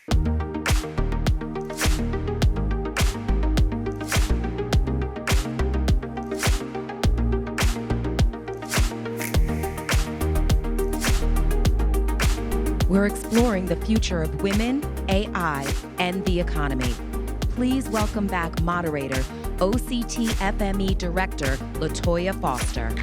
We're exploring the future of women, AI, and the economy. Please welcome back moderator, OCT FME Director, LaToya Foster.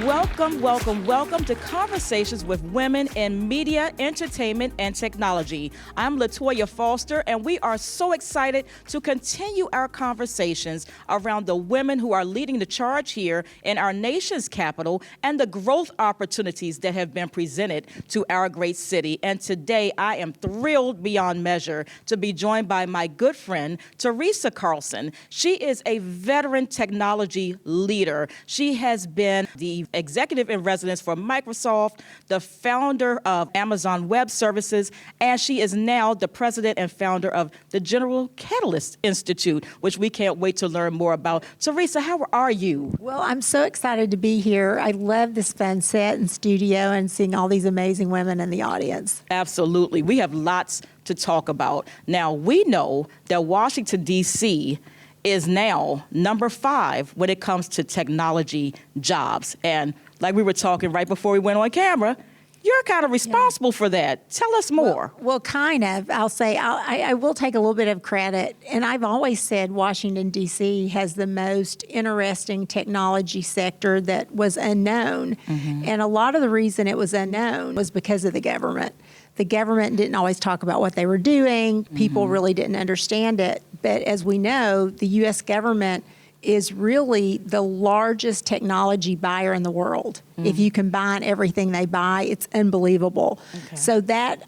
Welcome, welcome, welcome to Conversations with Women in Media, Entertainment, and Technology. I'm LaToya Foster, and we are so excited to continue our conversations around the women who are leading the charge here in our nation's capital and the growth opportunities that have been presented to our great city. And today, I am thrilled beyond measure to be joined by my good friend, Teresa Carlson. She is a veteran technology leader. She has been the executive in residence for Microsoft, the founder of Amazon Web Services, and she is now the president and founder of the General Catalyst Institute, which we can't wait to learn more about. Teresa, how are you? Well, I'm so excited to be here. I love this fun set and studio and seeing all these amazing women in the audience. Absolutely. We have lots to talk about. Now, we know that Washington, D.C. is now number 5 when it comes to technology jobs. And like we were talking right before we went on camera, you're kind of responsible for that. Tell us more. Well, kind of. I'll say I will take a little bit of credit. And I've always said Washington, D.C. has the most interesting technology sector that was unknown. Mm-hmm. And a lot of the reason it was unknown was because of the government. The government didn't always talk about what they were doing. People really didn't understand it. But as we know, the U.S. government is really the largest technology buyer in the world. If you combine everything they buy, it's unbelievable. Okay. So that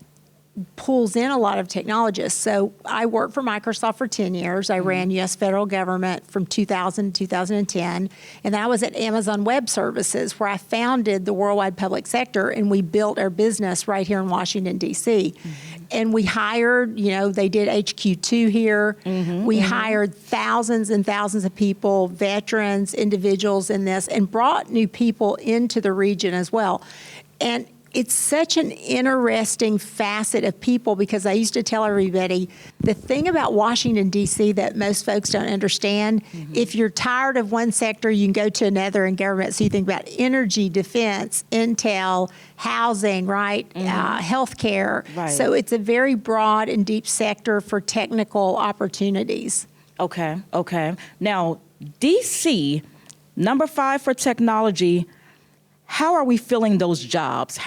pulls in a lot of technologists. So I worked for Microsoft for 10 years. I ran U.S. federal government from 2000 to 2010. And I was at Amazon Web Services, where I founded the worldwide public sector, and we built our business right here in Washington, D.C. And we hired, they did HQ2 here. We hired thousands and thousands of people, veterans, individuals in this, and brought new people into the region as well. And it's such an interesting facet of people, because I used to tell everybody, the thing about Washington, D.C. that most folks don't understand, if you're tired of one sector, you can go to another in government. So you think about energy, defense, intel, housing, right? Healthcare. Right. So it's a very broad and deep sector for technical opportunities. Okay. Now, D.C., number 5 for technology. How are we filling those jobs?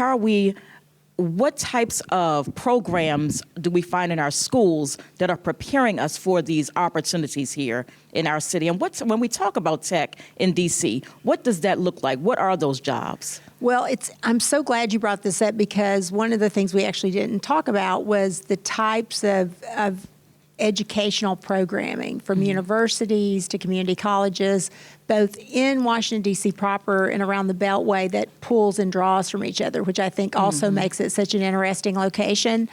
What types of programs do we find in our schools that are preparing us for these opportunities here in our city? And when we talk about tech in D.C., what does that look like? What are those jobs? Well, I'm so glad you brought this up, because one of the things we actually didn't talk about was the types of educational programming from universities to community colleges, both in Washington, D.C. proper and around the Beltway, that pulls and draws from each other, which I think also makes it such an interesting location.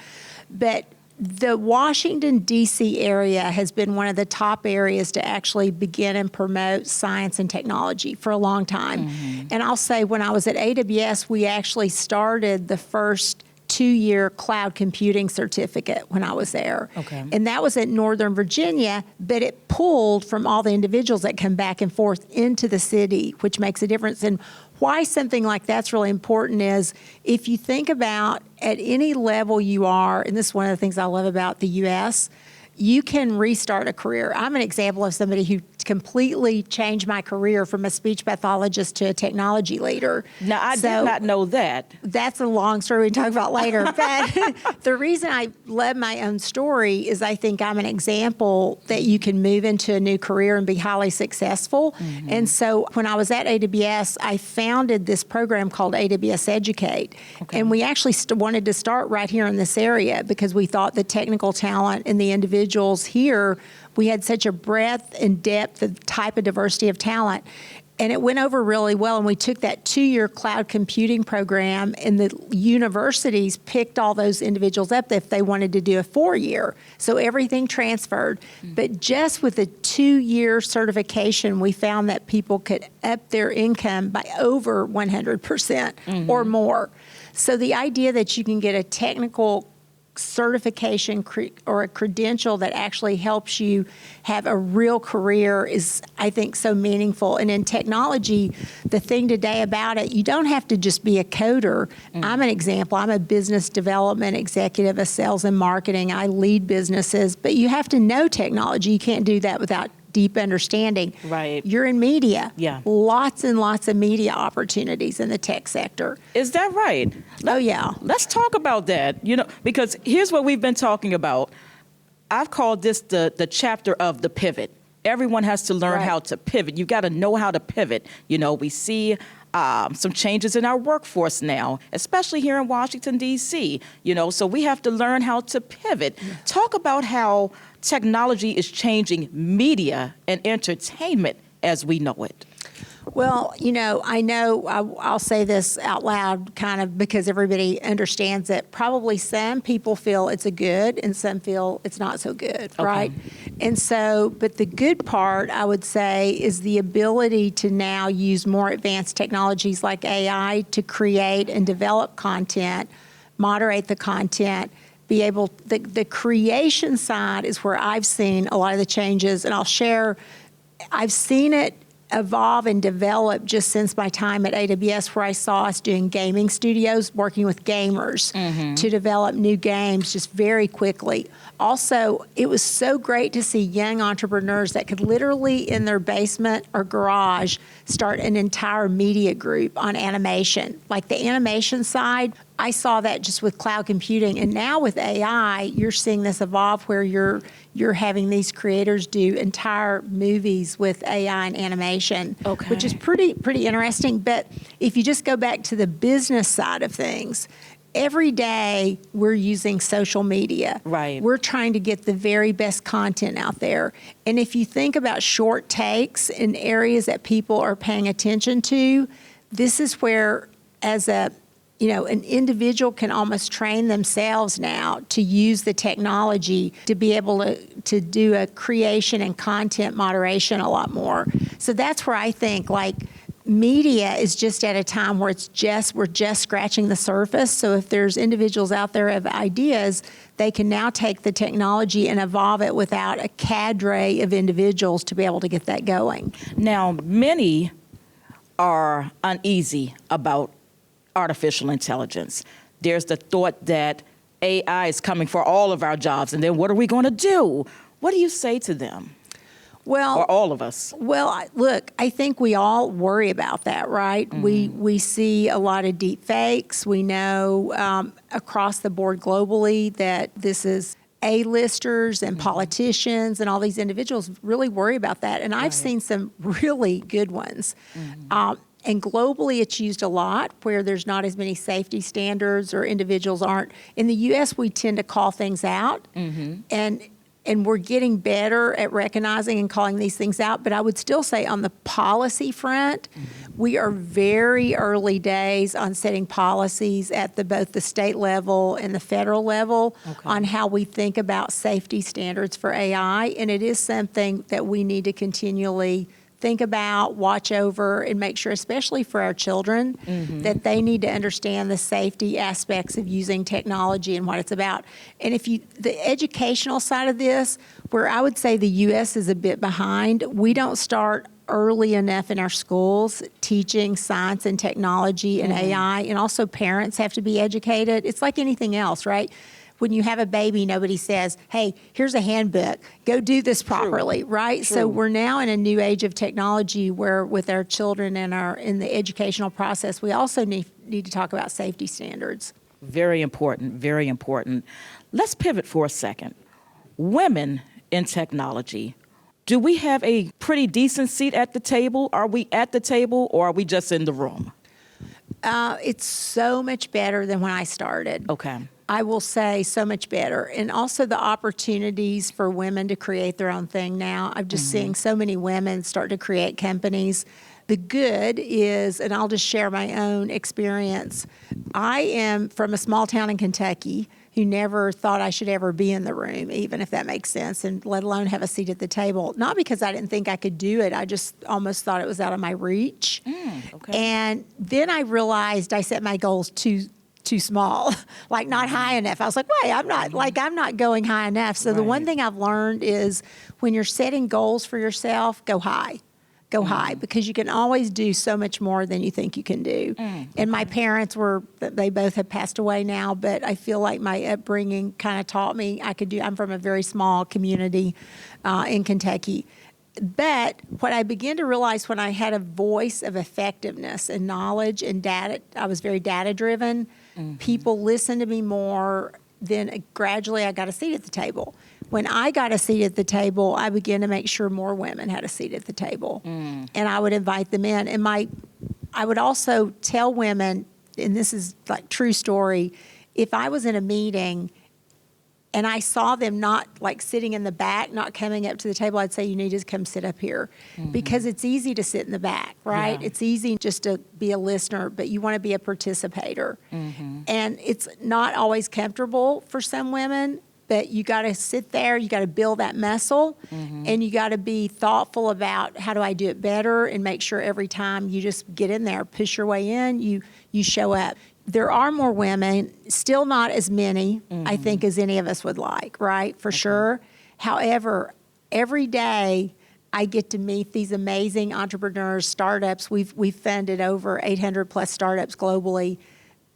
But the Washington, D.C. area has been one of the top areas to actually begin and promote science and technology for a long time. And I'll say, when I was at AWS, we actually started the first 2-year cloud computing certificate when I was there. Okay. And that was at Northern Virginia, but it pulled from all the individuals that come back and forth into the city, which makes a difference. And why something like that's really important is, if you think about at any level you are, and this is one of the things I love about the U.S., you can restart a career. I'm an example of somebody who completely changed my career from a speech pathologist to a technology leader. Now, I did not know that. That's a long story we can talk about later. But the reason I love my own story is I think I'm an example that you can move into a new career and be highly successful. And so when I was at AWS, I founded this program called AWS Educate. Okay. And we actually wanted to start right here in this area, because we thought the technical talent and the individuals here, we had such a breadth and depth of type of diversity of talent. And it went over really well. And we took that 2-year cloud computing program, and the universities picked all those individuals up if they wanted to do a 4-year. So everything transferred. But just with a 2-year certification, we found that people could up their income by over 100% or more. So the idea that you can get a technical certification or a credential that actually helps you have a real career is, I think, so meaningful. And in technology, the thing today about it, you don't have to just be a coder. I'm an example. I'm a business development executive, a sales and marketing. I lead businesses, but you have to know technology. You can't do that without deep understanding. Right. You're in media. Yeah. Lots and lots of media opportunities in the tech sector. Is that right? Oh, yeah. Let's talk about that, because here's what we've been talking about. I've called this the chapter of the pivot. Everyone has to learn how to pivot. You've got to know how to pivot. We see some changes in our workforce now, especially here in Washington, D.C., so we have to learn how to pivot. Yeah. Talk about how technology is changing media and entertainment as we know it. Well, I know I'll say this out loud kind of because everybody understands it. Probably some people feel it's a good and some feel it's not so good, right? And so, but the good part, I would say, is the ability to now use more advanced technologies like AI to create and develop content, moderate the content, be able, the creation side is where I've seen a lot of the changes, and I'll share, I've seen it evolve and develop just since my time at AWS, where I saw us doing gaming studios, working with gamers to develop new games just very quickly. Also, it was so great to see young entrepreneurs that could literally in their basement or garage start an entire media group on animation. Like the animation side, I saw that just with cloud computing, and now with AI, you're seeing this evolve where you're having these creators do entire movies with AI and animation, which is pretty interesting. But if you just go back to the business side of things, every day we're using social media. Right. We're trying to get the very best content out there. And if you think about short takes in areas that people are paying attention to, this is where, as an individual can almost train themselves now to use the technology to be able to do a creation and content moderation a lot more. So that's where I think media is just at a time where we're just scratching the surface. So if there's individuals out there who have ideas, they can now take the technology and evolve it without a cadre of individuals to be able to get that going. Now, many are uneasy about artificial intelligence. There's the thought that AI is coming for all of our jobs, and then what are we going to do? What do you say to them? Well, or all of us? Well, look, I think we all worry about that, right? We see a lot of deep fakes. We know across the board globally that this is A-listers and politicians and all these individuals really worry about that. And I've seen some really good ones. And globally, it's used a lot where there's not as many safety standards or individuals aren't. In the U.S., we tend to call things out, and we're getting better at recognizing and calling these things out. But I would still say on the policy front, we are very early days on setting policies at both the state level and the federal level on how we think about safety standards for AI. And it is something that we need to continually think about, watch over, and make sure, especially for our children, that they need to understand the safety aspects of using technology and what it's about. And the educational side of this, where I would say the U.S. is a bit behind, we don't start early enough in our schools teaching science and technology and AI, and also parents have to be educated. It's like anything else, right? When you have a baby, nobody says, hey, here's a handbook, go do this properly, right? True. So we're now in a new age of technology where with our children and in the educational process, we also need to talk about safety standards. Very important, very important. Let's pivot for a second. Women in technology, do we have a pretty decent seat at the table? Are we at the table or are we just in the room? It's so much better than when I started. Okay. I will say so much better. And also the opportunities for women to create their own thing now. I'm just seeing so many women start to create companies. The good is, and I'll just share my own experience, I am from a small town in Kentucky who never thought I should ever be in the room, even if that makes sense, and let alone have a seat at the table. Not because I didn't think I could do it. I just almost thought it was out of my reach. And then I realized I set my goals too too small, like not high enough. I was like, wait, I'm not going high enough. So the one thing I've learned is when you're setting goals for yourself, go high. Go high, because you can always do so much more than you think you can do. And my parents they both have passed away now, but I feel like my upbringing kind of taught me I'm from a very small community in Kentucky. But what I began to realize when I had a voice of effectiveness and knowledge and data, I was very data driven. People listened to me more. Then gradually I got a seat at the table. When I got a seat at the table, I began to make sure more women had a seat at the table. And I would invite them in. And I would also tell women, and this is like true story, if I was in a meeting and I saw them not like sitting in the back, not coming up to the table, I'd say, you need to come sit up here. Because it's easy to sit in the back, right? Yeah. It's easy just to be a listener, but you want to be a participator. And it's not always comfortable for some women, but you got to sit there, you got to build that muscle, and you got to be thoughtful about how do I do it better, and make sure every time you just get in there, push your way in, you show up. There are more women, still not as many, I think, as any of us would like, right? For sure. However, every day I get to meet these amazing entrepreneurs, startups. We've funded over 800 plus startups globally.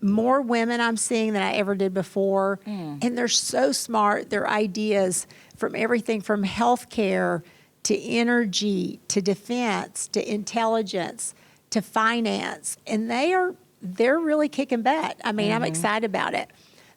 More women I'm seeing than I ever did before. And they're so smart. Their ideas, from everything from healthcare to energy to defense to intelligence to finance. And they're really kicking butt. I mean, I'm excited about it.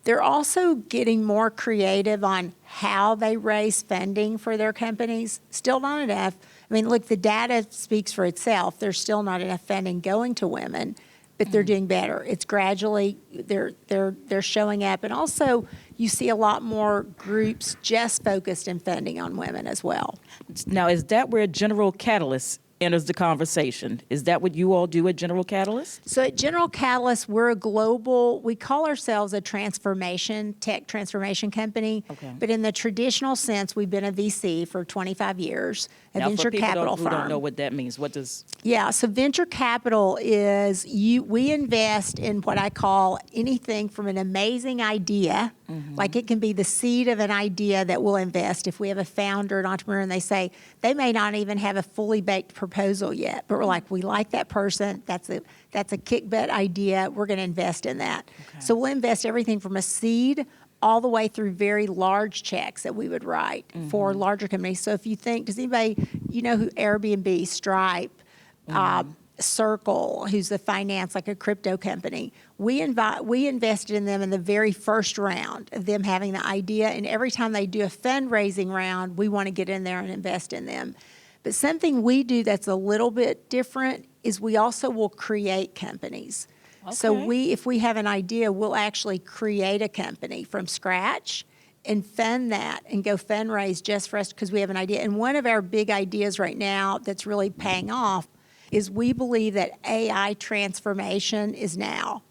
They're also getting more creative on how they raise funding for their companies. Still not enough. I mean, look, the data speaks for itself. There's still not enough funding going to women, but they're doing better. It's gradually, they're showing up. And also, you see a lot more groups just focused in funding on women as well. Now, is that where General Catalyst enters the conversation? Is that what you all do at General Catalyst? So at General Catalyst, we're a global, we call ourselves a tech transformation company. Okay. But in the traditional sense, we've been a VC for 25 years, a venture capital firm. Who don't know what that means, what does? Yeah, so venture capital is, we invest in what I call anything from an amazing idea, like it can be the seed of an idea that we'll invest. If we have a founder, an entrepreneur, and they may not even have a fully baked proposal yet, but we're like, we like that person, that's a kick butt idea, we're going to invest in that. Okay. So we'll invest everything from a seed all the way through very large checks that we would write for larger companies. So if you think, does anybody, you know who Airbnb, Stripe, Circle, who's the finance, like a crypto company, we invested in them in the very first round of them having the idea, and every time they do a fundraising round, we want to get in there and invest in them. But something we do that's a little bit different is we also will create companies. Okay. So if we have an idea, we'll actually create a company from scratch and fund that and go fundraise just for us because we have an idea. And one of our big ideas right now that's really paying off is we believe that AI transformation is now.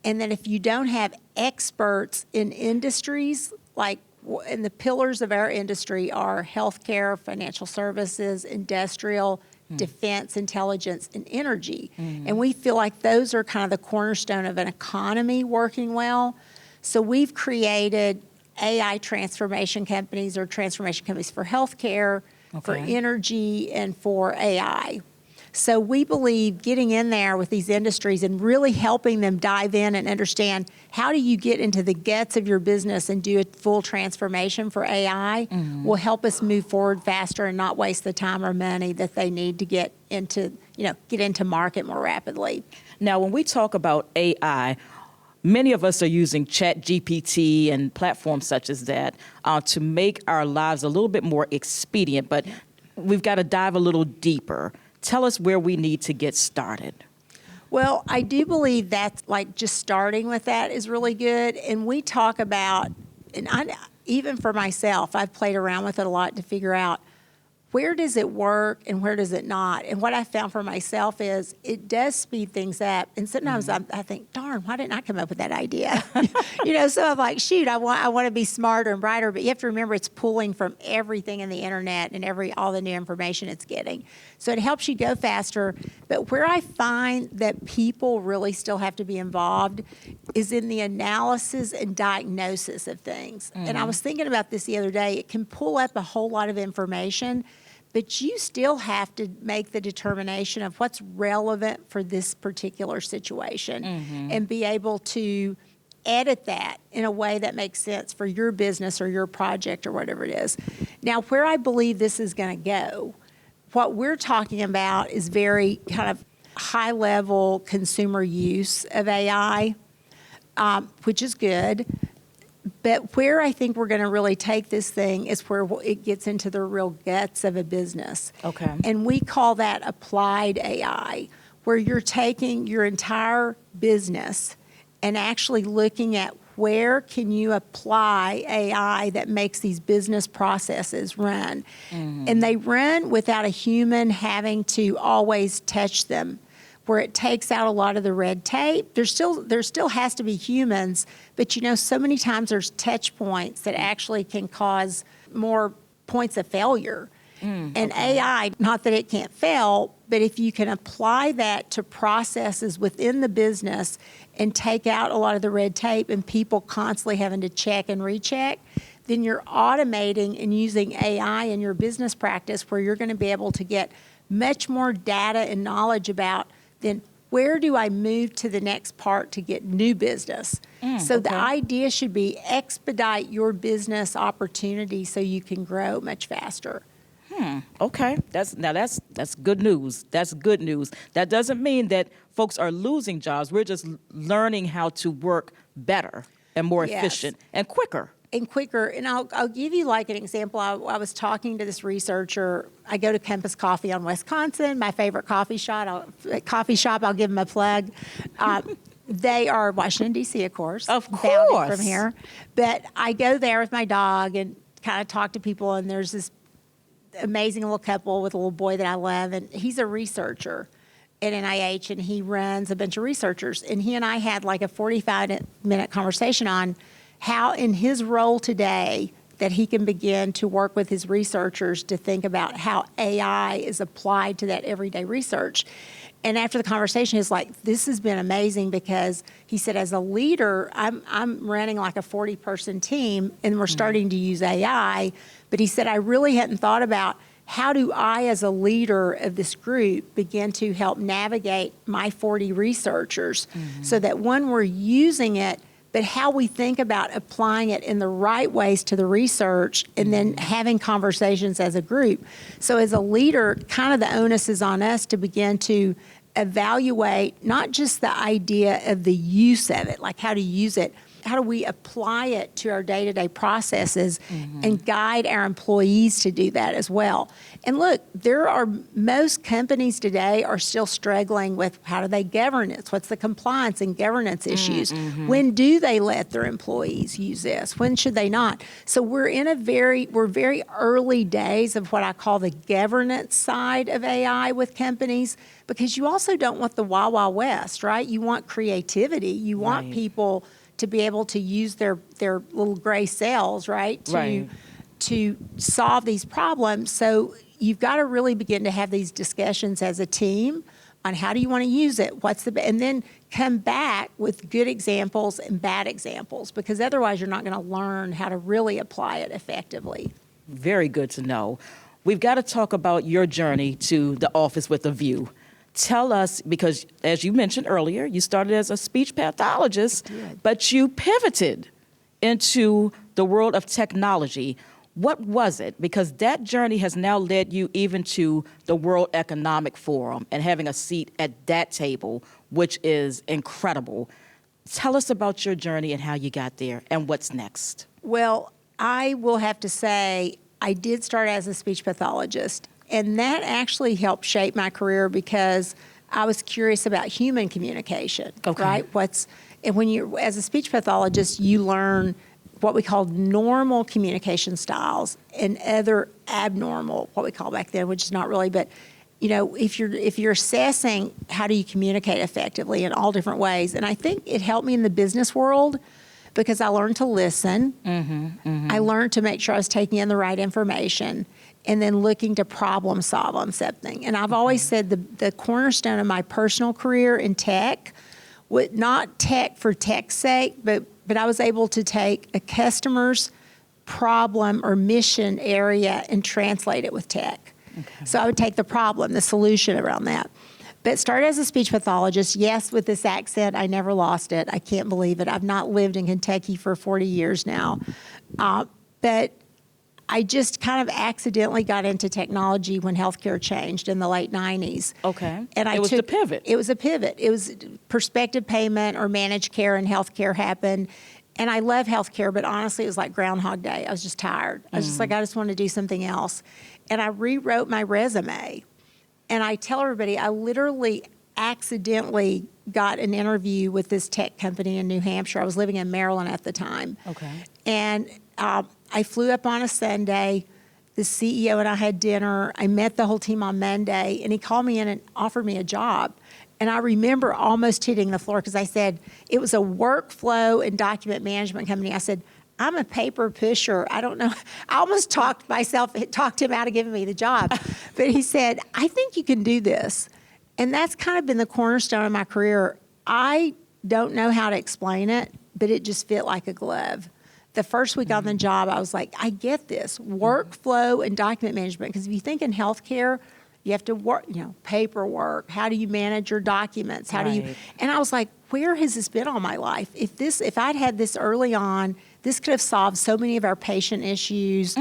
And that if you don't have experts in industries, like, and the pillars of our industry are healthcare, financial services, industrial, defense, intelligence, and energy. And we feel like those are kind of the cornerstone of an economy working well. So we've created AI transformation companies or transformation companies for healthcare, for energy, and for AI. So we believe getting in there with these industries and really helping them dive in and understand how do you get into the guts of your business and do a full transformation for AI will help us move forward faster and not waste the time or money that they need to get into market more rapidly. Now, when we talk about AI, many of us are using ChatGPT and platforms such as that to make our lives a little bit more expedient, but we've got to dive a little deeper. Tell us where we need to get started. Well, I do believe that's like just starting with that is really good. And we talk about, even for myself, I've played around with it a lot to figure out where does it work and where does it not? And what I found for myself is it does speed things up. And sometimes I think, darn, why didn't I come up with that idea? So I'm like, shoot, I want to be smarter and brighter. But you have to remember it's pulling from everything in the internet and all the new information it's getting. So it helps you go faster. But where I find that people really still have to be involved is in the analysis and diagnosis of things. And I was thinking about this the other day. It can pull up a whole lot of information, but you still have to make the determination of what's relevant for this particular situation and be able to edit that in a way that makes sense for your business or your project or whatever it is. Now, where I believe this is going to go, what we're talking about is very kind of high-level consumer use of AI, which is good. But where I think we're going to really take this thing is where it gets into the real guts of a business. Okay. And we call that applied AI, where you're taking your entire business and actually looking at where can you apply AI that makes these business processes run. And they run without a human having to always touch them, where it takes out a lot of the red tape. There still has to be humans, but so many times there's touch points that actually can cause more points of failure. And AI, not that it can't fail, but if you can apply that to processes within the business and take out a lot of the red tape and people constantly having to check and recheck, then you're automating and using AI in your business practice where you're going to be able to get much more data and knowledge about then where do I move to the next part to get new business? So the idea should be expedite your business opportunity so you can grow much faster. Okay, that's good news. That's good news. That doesn't mean that folks are losing jobs. We're just learning how to work better and more efficient and quicker. And I'll give you like an example. I was talking to this researcher. I go to Compass Coffee on Wisconsin, my favorite coffee shop. I'll give them a plug. They are Washington, D.C., of course. Of course. Bounded from here. But I go there with my dog and kind of talk to people, and there's this amazing little couple with a little boy that I love, and he's a researcher at NIH, and he runs a bunch of researchers. And he and I had like a 45-minute conversation on how in his role today that he can begin to work with his researchers to think about how AI is applied to that everyday research. And after the conversation, he's like, this has been amazing because he said, as a leader, I'm running like a 40-person team and we're starting to use AI. But he said, I really hadn't thought about how do I, as a leader of this group, begin to help navigate my 40 researchers so that when we're using it, but how we think about applying it in the right ways to the research and then having conversations as a group. So as a leader, kind of the onus is on us to begin to evaluate not just the idea of the use of it, like how to use it, how do we apply it to our day-to-day processes and guide our employees to do that as well. And look, most companies today are still struggling with how do they govern it? What's the compliance and governance issues? When do they let their employees use this? When should they not? So we're very early days of what I call the governance side of AI with companies, because you also don't want the Wild Wild West, right? You want creativity. You want people to be able to use their little gray cells, right? To solve these problems. So you've got to really begin to have these discussions as a team on how do you want to use it, and then come back with good examples and bad examples, because otherwise you're not going to learn how to really apply it effectively. Very good to know. We've got to talk about your journey to the office with a view. Tell us, because as you mentioned earlier, you started as a speech pathologist, but you pivoted into the world of technology. What was it? Because that journey has now led you even to the World Economic Forum and having a seat at that table, which is incredible. Tell us about your journey and how you got there and what's next. Well, I will have to say I did start as a speech pathologist. And that actually helped shape my career because I was curious about human communication, right? And when as a speech pathologist, you learn what we called normal communication styles and other abnormal, what we call back then, which is not really, but if you're assessing how do you communicate effectively in all different ways. And I think it helped me in the business world because I learned to listen. I learned to make sure I was taking in the right information and then looking to problem solve on something. And I've always said the cornerstone of my personal career in tech, not tech for tech's sake, but I was able to take a customer's problem or mission area and translate it with tech. Okay. So I would take the problem, the solution around that. But started as a speech pathologist, yes, with this accent, I never lost it. I can't believe it. I've not lived in Kentucky for 40 years now. But I just kind of accidentally got into technology when healthcare changed in the late 90s. Okay. And it was the pivot. It was a pivot. It was prospective payment or managed care and healthcare happened. And I love healthcare, but honestly, it was like Groundhog Day. I was just tired. I was just like, I just want to do something else. And I rewrote my resume. And I tell everybody, I literally accidentally got an interview with this tech company in New Hampshire. I was living in Maryland at the time. Okay. And I flew up on a Sunday. The CEO and I had dinner. I met the whole team on Monday, and he called me in and offered me a job. And I remember almost hitting the floor because I said, it was a workflow and document management company. I said, I'm a paper pusher. I don't know. I almost talked him out of giving me the job. But he said, I think you can do this. And that's kind of been the cornerstone of my career. I don't know how to explain it, but it just fit like a glove. The first week on the job, I was like, I get this. Workflow and document management. Because if you think in healthcare, you have to work, paperwork. How do you manage your documents? How do you? And I was like, where has this been all my life? If I'd had this early on, this could have solved so many of our patient issues,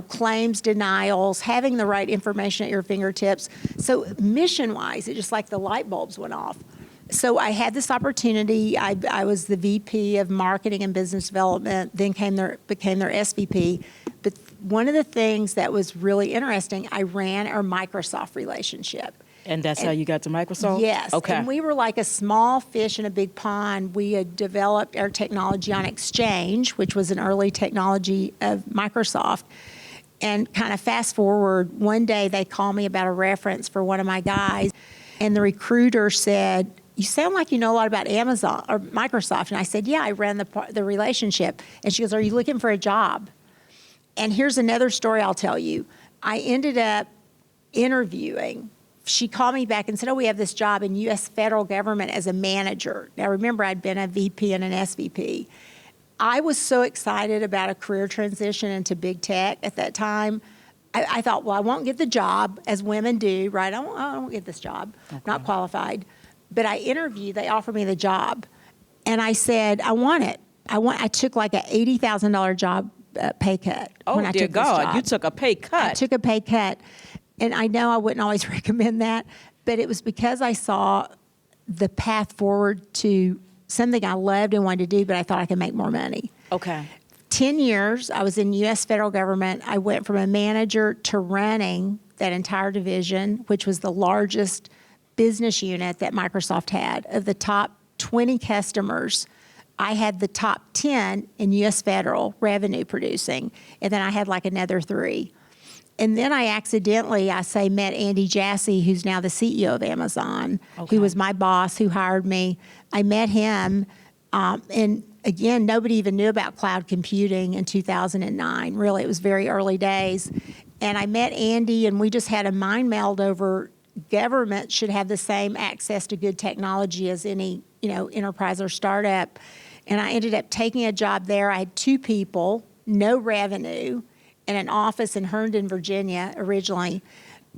claims denials, having the right information at your fingertips. So mission-wise, it just like the light bulbs went off. So I had this opportunity. I was the VP of Marketing and Business Development, then became their SVP. But one of the things that was really interesting, I ran our Microsoft relationship. And that's how you got to Microsoft? Yes. Okay. And we were like a small fish in a big pond. We had developed our technology on Exchange, which was an early technology of Microsoft. And kind of fast forward, one day they called me about a reference for one of my guys. And the recruiter said, you sound like you know a lot about Amazon or Microsoft. And I said, yeah, I ran the relationship. And she goes, are you looking for a job? And here's another story I'll tell you. I ended up interviewing. She called me back and said, we have this job in U.S. federal government as a manager. Now, remember, I'd been a VP and an SVP. I was so excited about a career transition into big tech at that time. I thought, well, I won't get the job, as women do, right? I won't get this job. Okay. Not qualified. But I interviewed. They offered me the job. And I said, I want it. I took like an $80,000 job pay cut. Oh, dear God, you took a pay cut. I took a pay cut. And I know I wouldn't always recommend that, but it was because I saw the path forward to something I loved and wanted to do, but I thought I could make more money. Okay. 10 years, I was in U.S. federal government. I went from a manager to running that entire division, which was the largest business unit that Microsoft had. Of the top 20 customers, I had the top 10 in U.S. federal revenue producing, and then I had like another 3. And then I accidentally, met Andy Jassy, who's now the CEO of Amazon, who was my boss, who hired me. I met him, and again, nobody even knew about cloud computing in 2009. Really, it was very early days. And I met Andy, and we just had a mind meld over government should have the same access to good technology as any, enterprise or startup. And I ended up taking a job there. I had 2 people, no revenue, in an office in Herndon, Virginia, originally.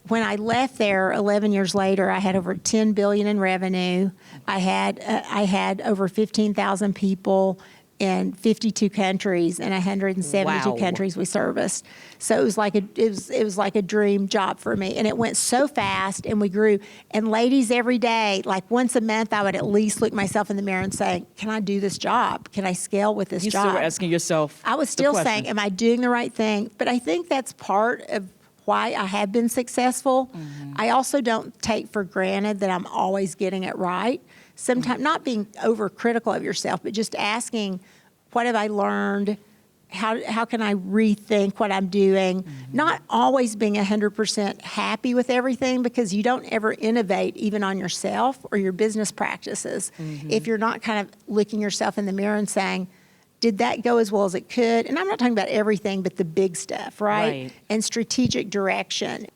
When I left there 11 years later, I had over $10 billion in revenue. I had over 15,000 people in 52 countries and 172 countries we serviced. So it was like a dream job for me, and it went so fast, and we grew. And ladies, every day, like once a month, I would at least look myself in the mirror and say, "Can I do this job? Can I scale with this job?" You still were asking yourself. I was still saying, "Am I doing the right thing?" But I think that's part of why I have been successful. Mm-hmm. I also don't take for granted that I'm always getting it right. Sometimes not being overcritical of yourself, but just asking, what have I learned? how can I rethink what I'm doing? Not always being 100% happy with everything, because you don't ever innovate even on yourself or your business practices if you're not kind of looking yourself in the mirror and saying, did that go as well as it could? And I'm not talking about everything, but the big stuff, right? And strategic direction.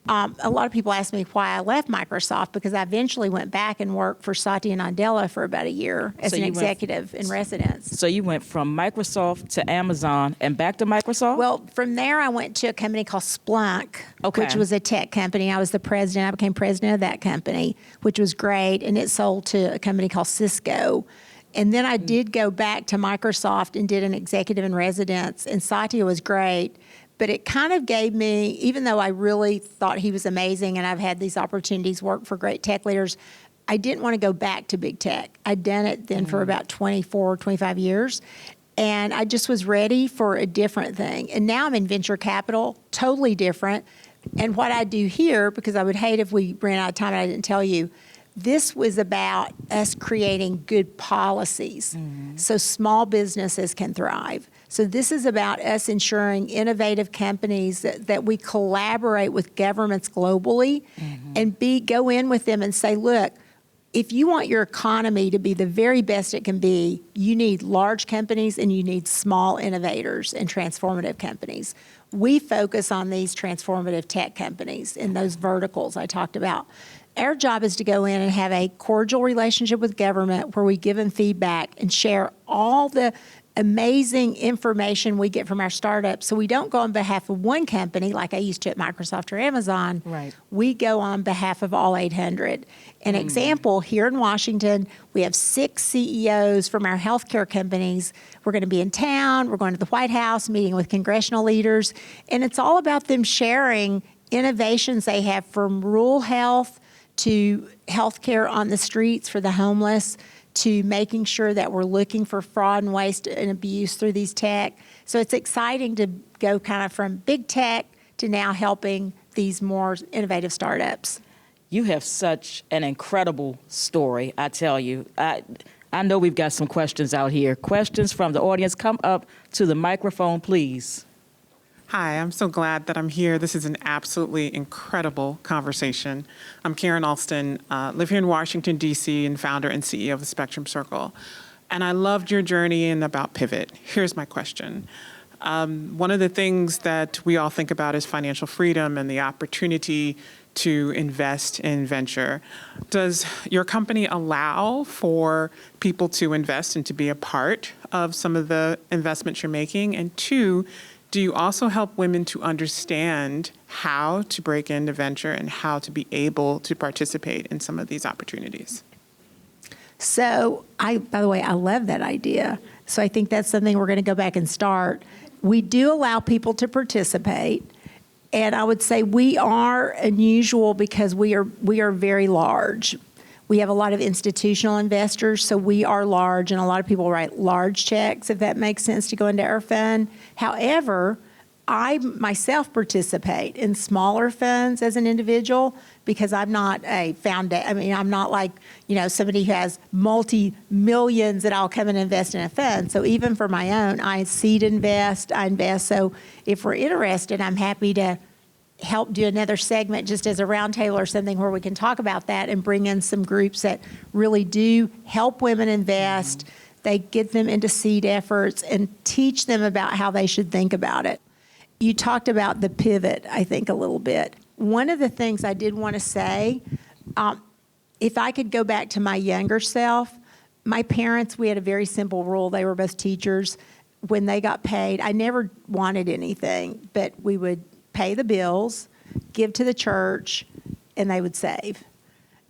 A lot of people ask me why I left Microsoft, because I eventually went back and worked for Satya Nadella for about a year as an executive in residence. So you went from Microsoft to Amazon and back to Microsoft? Well, from there I went to a company called Splunk, which was a tech company. I was the president. I became president of that company, which was great, and it sold to a company called Cisco. And then I did go back to Microsoft and did an executive in residence, and Satya was great. But it kind of gave me, even though I really thought he was amazing and I've had these opportunities work for great tech leaders, I didn't want to go back to big tech. I'd done it then for about 24, 25 years. And I just was ready for a different thing. And now I'm in venture capital, totally different. And what I do here, because I would hate if we ran out of time and I didn't tell you, this was about us creating good policies so small businesses can thrive. So this is about us ensuring innovative companies that we collaborate with governments globally and go in with them and say, look, if you want your economy to be the very best it can be, you need large companies and you need small innovators and transformative companies. We focus on these transformative tech companies in those verticals I talked about. Our job is to go in and have a cordial relationship with government where we give them feedback and share all the amazing information we get from our startups. So we don't go on behalf of one company like I used to at Microsoft or Amazon. Right. We go on behalf of all 800. An example, here in Washington, we have 6 CEOs from our healthcare companies. We're going to be in town. We're going to the White House, meeting with congressional leaders. And it's all about them sharing innovations they have, from rural health to healthcare on the streets for the homeless, to making sure that we're looking for fraud and waste and abuse through these tech. So it's exciting to go kind of from big tech to now helping these more innovative startups. You have such an incredible story, I tell you. I know we've got some questions out here. Questions from the audience. Come up to the microphone, please. Hi, I'm so glad that I'm here. This is an absolutely incredible conversation. I'm Karen Alston, live here in Washington, D.C., and founder and CEO of the Spectrum Circle. And I loved your journey and about Pivot. Here's my question. One of the things that we all think about is financial freedom and the opportunity to invest in venture. Does your company allow for people to invest and to be a part of some of the investments you're making? And 2, do you also help women to understand how to break into venture and how to be able to participate in some of these opportunities? So by the way, I love that idea. So I think that's something we're going to go back and start. We do allow people to participate. And I would say we are unusual because we are very large. We have a lot of institutional investors, so we are large, and a lot of people write large checks, if that makes sense, to go into our fund. However, I myself participate in smaller funds as an individual because I'm not a foundation. I mean, I'm not like, somebody who has multi-millions that I'll come and invest in a fund. So even for my own, I seed invest, I invest. So if we're interested, I'm happy to help do another segment just as a roundtable or something where we can talk about that and bring in some groups that really do help women invest. They get them into seed efforts and teach them about how they should think about it. You talked about the pivot, I think, a little bit. One of the things I did want to say, if I could go back to my younger self, my parents, we had a very simple rule. They were both teachers. When they got paid, I never wanted anything, but we would pay the bills, give to the church, and they would save.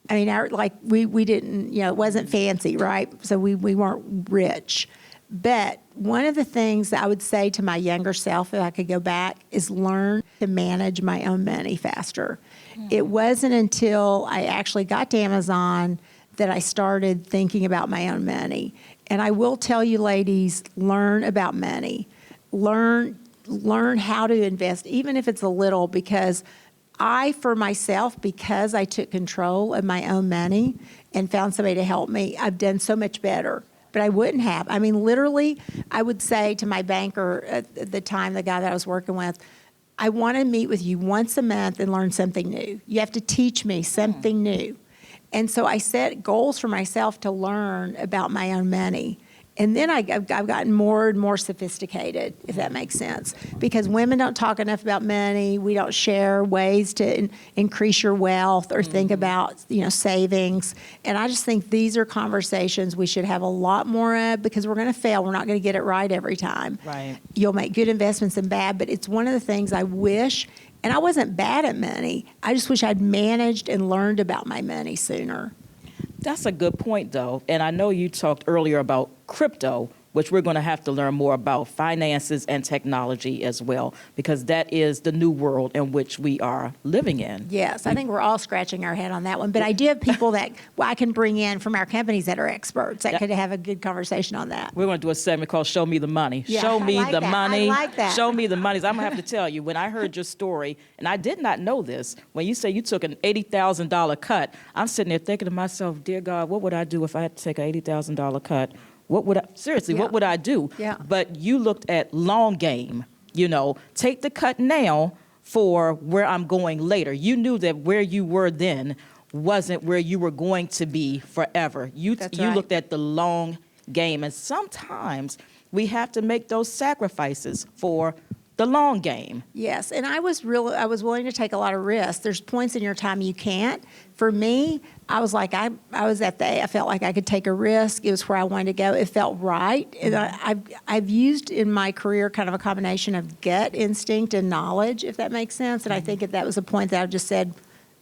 I mean, we didn't, it wasn't fancy, right? So we weren't rich. But one of the things that I would say to my younger self, if I could go back, is learn to manage my own money faster. It wasn't until I actually got to Amazon that I started thinking about my own money. And I will tell you, ladies, learn about money. Learn how to invest, even if it's a little, because for myself, because I took control of my own money and found somebody to help me, I've done so much better. but I wouldn't have. I mean, literally, I would say to my banker at the time, the guy that I was working with, I want to meet with you once a month and learn something new. You have to teach me something new. And so I set goals for myself to learn about my own money. And then I've gotten more and more sophisticated, if that makes sense, because women don't talk enough about money. We don't share ways to increase your wealth or think about, savings. And I just think these are conversations we should have a lot more of, because we're going to fail. We're not going to get it right every time. Right. You'll make good investments and bad, but it's one of the things I wish. And I wasn't bad at money. I just wish I'd managed and learned about my money sooner. That's a good point, though. And I know you talked earlier about crypto, which we're going to have to learn more about, finances and technology as well, because that is the new world in which we are living in. Yes, I think we're all scratching our head on that one. But I do have people that I can bring in from our companies that are experts that could have a good conversation on that. We're going to do a segment called Show Me the Money. Yeah, Show me the money. I like that. Show me the money. I'm going to have to tell you, when I heard your story, and I did not know this, when you say you took an $80,000 cut, I'm sitting there thinking to myself, dear God, what would I do if I had to take an $80,000 cut? What would I do? Yeah. But you looked at long game, take the cut now for where I'm going later. You knew that where you were then wasn't where you were going to be forever. You looked at the long game. And sometimes we have to make those sacrifices for the long game. Yes, and I was willing to take a lot of risks. There's points in your time you can't. For me, I was like, I felt like I could take a risk. It was where I wanted to go. It felt right. And I've used in my career kind of a combination of gut instinct and knowledge, if that makes sense. And I think that was a point that I just said,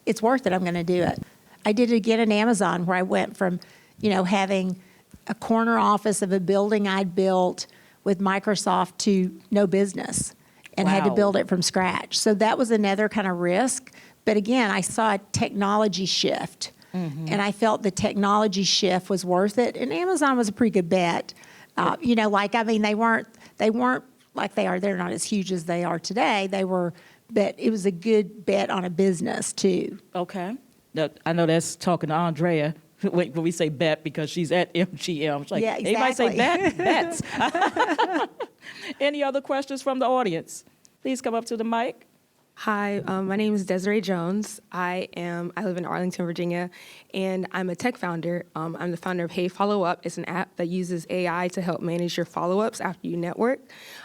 it's worth it. I'm going to do it. I did it again in Amazon, where I went from, having a corner office of a building I'd built with Microsoft to no business. And had to build it from scratch. So that was another kind of risk. But again, I saw a technology shift. And I felt the technology shift was worth it. And Amazon was a pretty good bet. They weren't like they are. They're not as huge as they are today. But it was a good bet on a business too. Okay. Now, I know that's talking to Andrea. When we say bet, because she's at MGM. It's like, yeah, exactly. Anybody say bet? Bets. Any other questions from the audience? Please come up to the mic. Hi, my name is Desiree Jones. I live in Arlington, Virginia, and I'm a tech founder. I'm the founder of Hey Follow Up. It's an app that uses AI to help manage your follow-ups after you network.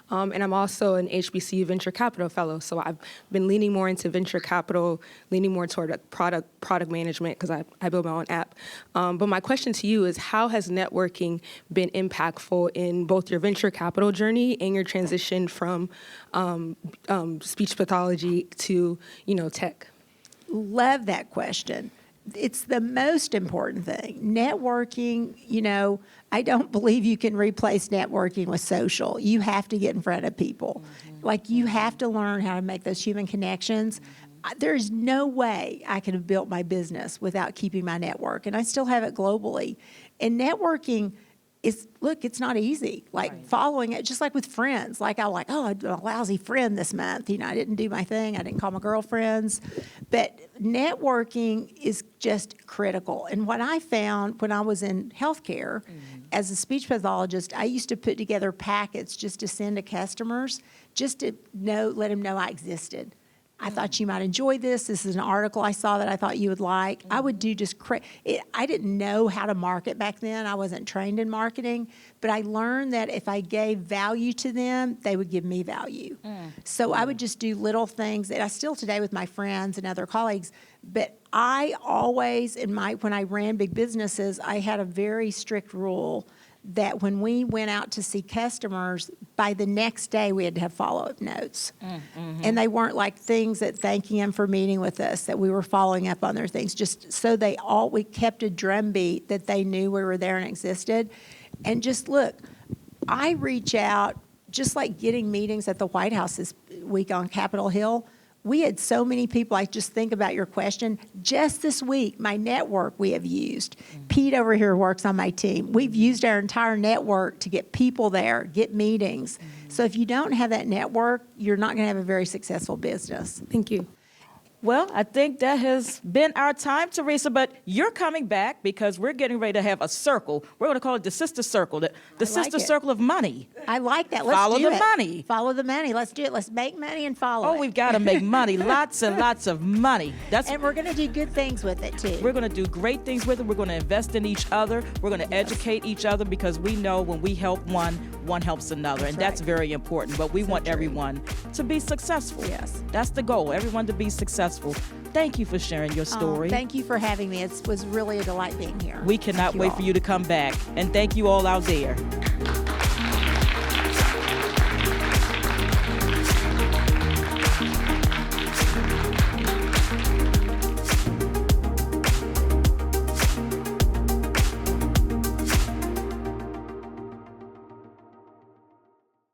And I'm also an HBCU Venture Capital Fellow, so I've been leaning more into venture capital, leaning more toward product management, because I build my own app. But my question to you is, how has networking been impactful in both your venture capital journey and your transition from speech pathology to, tech? Love that question. It's the most important thing. Networking, I don't believe you can replace networking with social. You have to get in front of people. Like, you have to learn how to make those human connections. There's no way I could have built my business without keeping my network, and I still have it globally. And networking it's not easy. Following it, just like with friends. I had a lousy friend this month. I didn't do my thing. I didn't call my girlfriends. But networking is just critical. And what I found when I was in healthcare, as a speech pathologist, I used to put together packets just to send to customers, just to let them know I existed. I thought you might enjoy this. This is an article I saw that I thought you would like. I would do I didn't know how to market back then. I wasn't trained in marketing, but I learned that if I gave value to them, they would give me value. So I would just do little things that I still today with my friends and other colleagues. But I always, when I ran big businesses, I had a very strict rule that when we went out to see customers, by the next day we had to have follow-up notes. And they weren't like things that thanking them for meeting with us, that we were following up on their things, just so we kept a drumbeat that they knew we were there and existed. And just look, I reach out, just like getting meetings at the White House this week on Capitol Hill. We had so many people. I just think about your question. Just this week, my network we have used. Pete over here works on my team. We've used our entire network to get people there, get meetings. So if you don't have that network, you're not going to have a very successful business. Thank you. Well, I think that has been our time, Teresa, but you're coming back because we're getting ready to have a circle. We're going to call it the sister circle, the sister it. circle of money. I like that. Let's Follow do the it. money. Follow the money. Let's do it. Let's make money and follow Oh, it. we've got to make money, lots and lots of money. And we're going to do good things with it, too. We're going to do great things with it. We're going to invest in each other. We're going to educate each other because we know when we help one helps another. And that's right. very important. But we want true. everyone to be successful. Yes. That's the goal, everyone to be successful. Thank you for sharing your story. Thank you for having me. It was really a delight being here. We cannot wait for you to come back. And thank you all out there.